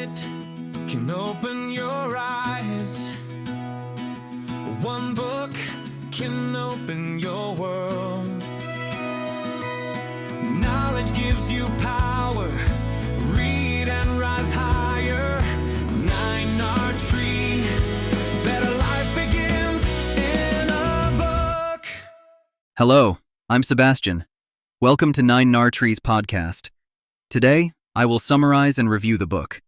Witt can open your eyes. One book can open your world. Knowledge gives you power. Read and rise higher. 9R Tree. Better life begins in a book. Hello, I'm Sebastian. Welcome to 9R Tree's podcast. Today, I will summarize and review the book.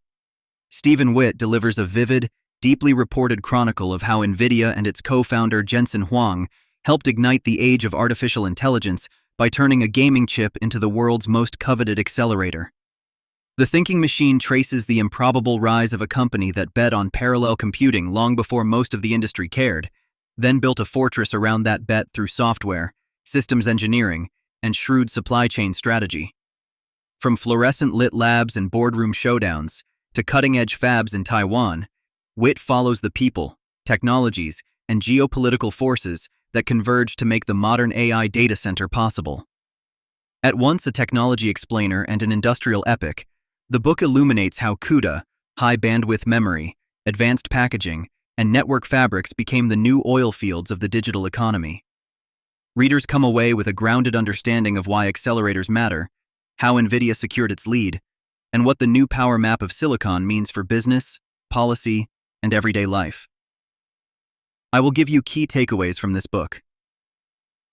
Stephen Witt delivers a vivid, deeply reported chronicle of how Nvidia and its co-founder Jensen Huang helped ignite the age of artificial intelligence by turning a gaming chip into the world's most coveted accelerator. The thinking machine traces the improbable rise of a company that bet on parallel computing long before most of the industry cared, then built a fortress around that bet through software, systems engineering, and shrewd supply chain strategy. From fluorescent-lit labs and boardroom showdowns to cutting-edge fabs in Taiwan, Witt follows the people, technologies, and geopolitical forces that converge to make the modern AI data center possible. At once a technology explainer and an industrial epic, the book illuminates how CUDA, high-bandwidth memory, advanced packaging, and network fabrics became the new oil fields of the digital economy. Readers come away with a grounded understanding of why accelerators matter, how Nvidia secured its lead, and what the new power map of silicon means for business, policy, and everyday life. I will give you key takeaways from this book.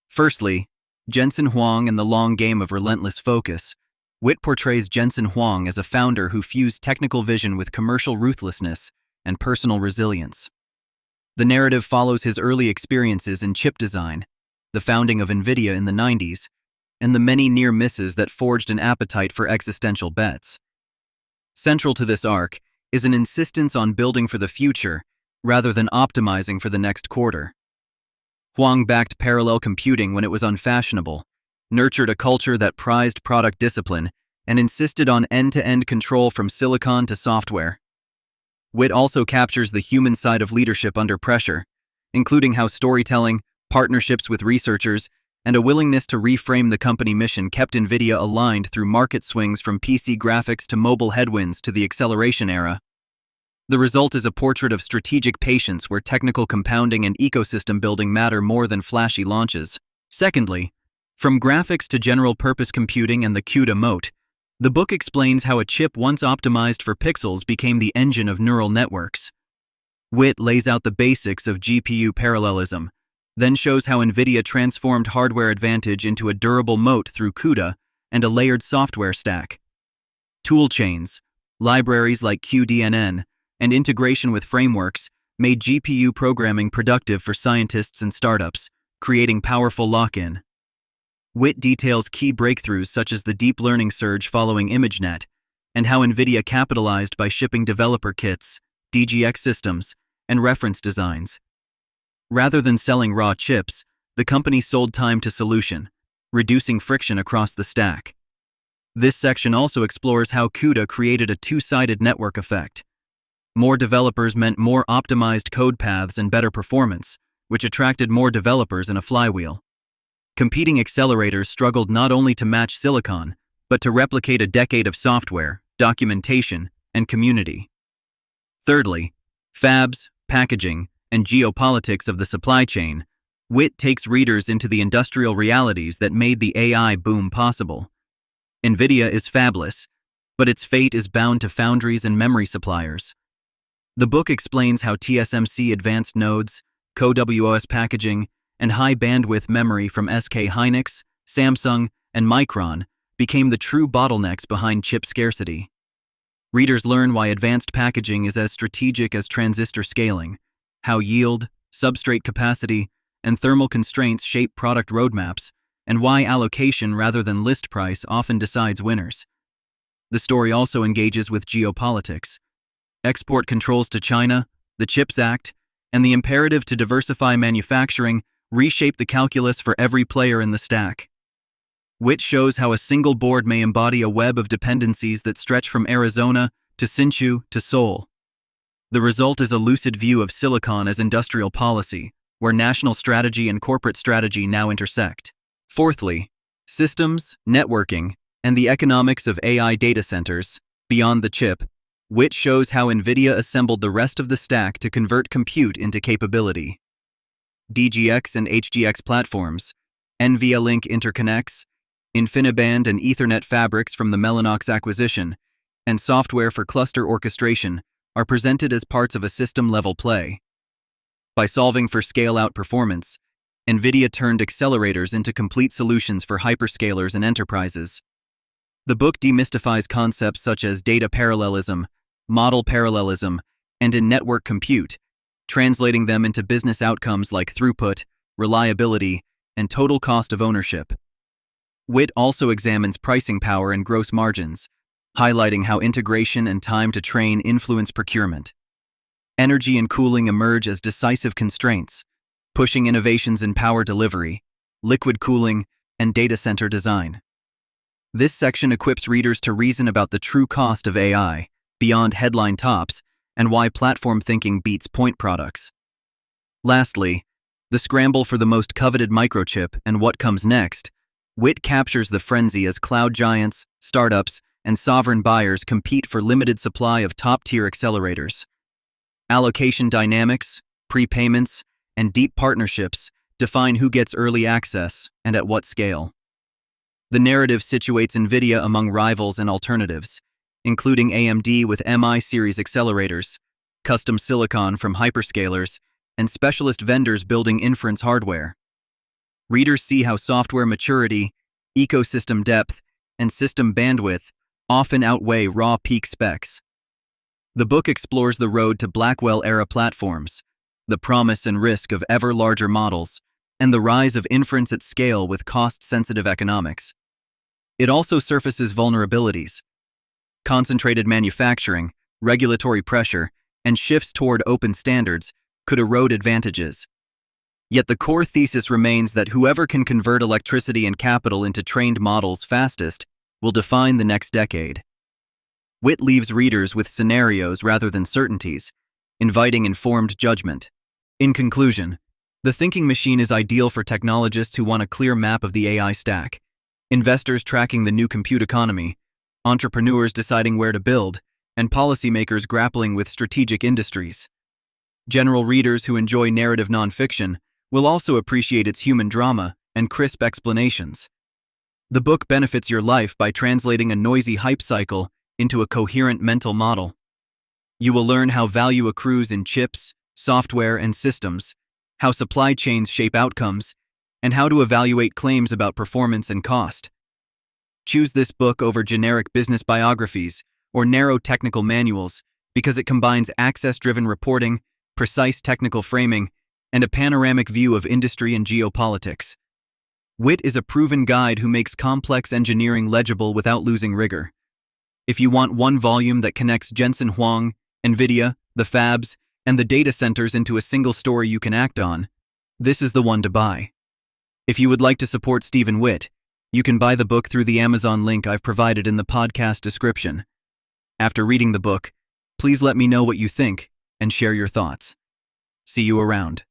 Firstly, Jensen Huang and the long game of relentless focus. Witt portrays Jensen Huang as a founder who fused technical vision with commercial ruthlessness and personal resilience. The narrative follows his early experiences in chip design, the founding of Nvidia in the 90s, and the many near misses that forged an appetite for existential bets. Central to this arc is an insistence on building for the future rather than optimizing for the next quarter. Huang backed parallel computing when it was unfashionable, nurtured a culture that prized product discipline, and insisted on end-to-end control from silicon to software. Witt also captures the human side of leadership under pressure, including how storytelling, partnerships with researchers, and a willingness to reframe the company mission kept Nvidia aligned through market swings from PC graphics to mobile headwinds to the acceleration era. The result is a portrait of strategic patience where technical compounding and ecosystem building matter more than flashy launches. Secondly, from graphics to general-purpose computing and the CUDA moat, the book explains how a chip once optimized for pixels became the engine of neural networks. Witt lays out the basics of GPU parallelism, then shows how Nvidia transformed hardware advantage into a durable moat through CUDA and a layered software stack. Tool chains, libraries like QDNN, and integration with frameworks made GPU programming productive for scientists and startups, creating powerful lock-in. Witt details key breakthroughs such as the deep learning surge following ImageNet, and how Nvidia capitalized by shipping developer kits, DGX systems, and reference designs. Rather than selling raw chips, the company sold time to solution, reducing friction across the stack. This section also explores how CUDA created a two-sided network effect. More developers meant more optimized code paths and better performance, which attracted more developers in a flywheel. Competing accelerators struggled not only to match silicon, but to replicate a decade of software, documentation, and community. Thirdly, fabs, packaging, and geopolitics of the supply chain, Witt takes readers into the industrial realities that made the AI boom possible. Nvidia is fabless, but its fate is bound to foundries and memory suppliers. The book explains how TSMC advanced nodes, CoWoS packaging, and high-bandwidth memory from SK Hynix, Samsung, and Micron became the true bottlenecks behind chip scarcity. Readers learn why advanced packaging is as strategic as transistor scaling, how yield, substrate capacity, and thermal constraints shape product roadmaps, and why allocation rather than list price often decides winners. The story also engages with geopolitics. Export controls to China, the CHIPS Act, and the imperative to diversify manufacturing reshape the calculus for every player in the stack. Witt shows how a single board may embody a web of dependencies that stretch from Arizona to Hsinchu to Seoul. The result is a lucid view of silicon as industrial policy, where national strategy and corporate strategy now intersect. Fourthly, systems, networking, and the economics of AI data centers, beyond the chip, Witt shows how Nvidia assembled the rest of the stack to convert compute into capability. DGX and HGX platforms, NVLink interconnects, InfiniBand and Ethernet fabrics from the Mellanox acquisition, and software for cluster orchestration are presented as parts of a system-level play. By solving for scale-out performance, Nvidia turned accelerators into complete solutions for hyperscalers and enterprises. The book demystifies concepts such as data parallelism, model parallelism, and in-network compute, translating them into business outcomes like throughput, reliability, and total cost of ownership. Witt also examines pricing power and gross margins, highlighting how integration and time to train influence procurement. Energy and cooling emerge as decisive constraints, pushing innovations in power delivery, liquid cooling, and data center design. This section equips readers to reason about the true cost of AI, beyond headline tops, and why platform thinking beats point products. Lastly, the scramble for the most coveted microchip and what comes next, Witt captures the frenzy as cloud giants, startups, and sovereign buyers compete for limited supply of top-tier accelerators. Allocation dynamics, prepayments, and deep partnerships define who gets early access and at what scale. The narrative situates Nvidia among rivals and alternatives, including AMD with MI series accelerators, custom silicon from hyperscalers, and specialist vendors building inference hardware. Readers see how software maturity, ecosystem depth, and system bandwidth often outweigh raw peak specs. The book explores the road to Blackwell-era platforms, the promise and risk of ever larger models, and the rise of inference at scale with cost-sensitive economics. It also surfaces vulnerabilities. Concentrated manufacturing, regulatory pressure, and shifts toward open standards could erode advantages. Yet the core thesis remains that whoever can convert electricity and capital into trained models fastest will define the next decade. Witt leaves readers with scenarios rather than certainties, inviting informed judgment. In conclusion, the thinking machine is ideal for technologists who want a clear map of the AI stack, investors tracking the new compute economy, entrepreneurs deciding where to build, and policymakers grappling with strategic industries. General readers who enjoy narrative nonfiction will also appreciate its human drama and crisp explanations. The book benefits your life by translating a noisy hype cycle into a coherent mental model. You will learn how value accrues in chips, software, and systems, how supply chains shape outcomes, and how to evaluate claims about performance and cost. Choose this book over generic business biographies or narrow technical manuals because it combines access-driven reporting, precise technical framing, and a panoramic view of industry and geopolitics. Witt is a proven guide who makes complex engineering legible without losing rigor. If you want one volume that connects Jensen Huang, Nvidia, the fabs, and the data centers into a single story you can act on, this is the one to buy. If you would like to support Stephen Witt, you can buy the book through the Amazon link I've provided in the podcast description. After reading the book, please let me know what you think and share your thoughts. See you around.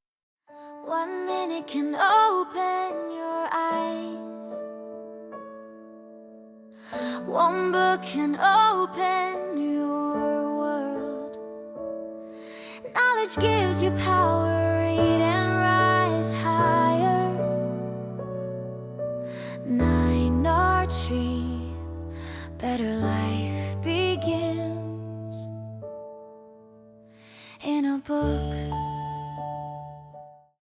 1 minute can open your eyes. One book can open your world. Knowledge gives you power, read and rise higher. 9 Tree, better life begins in a book.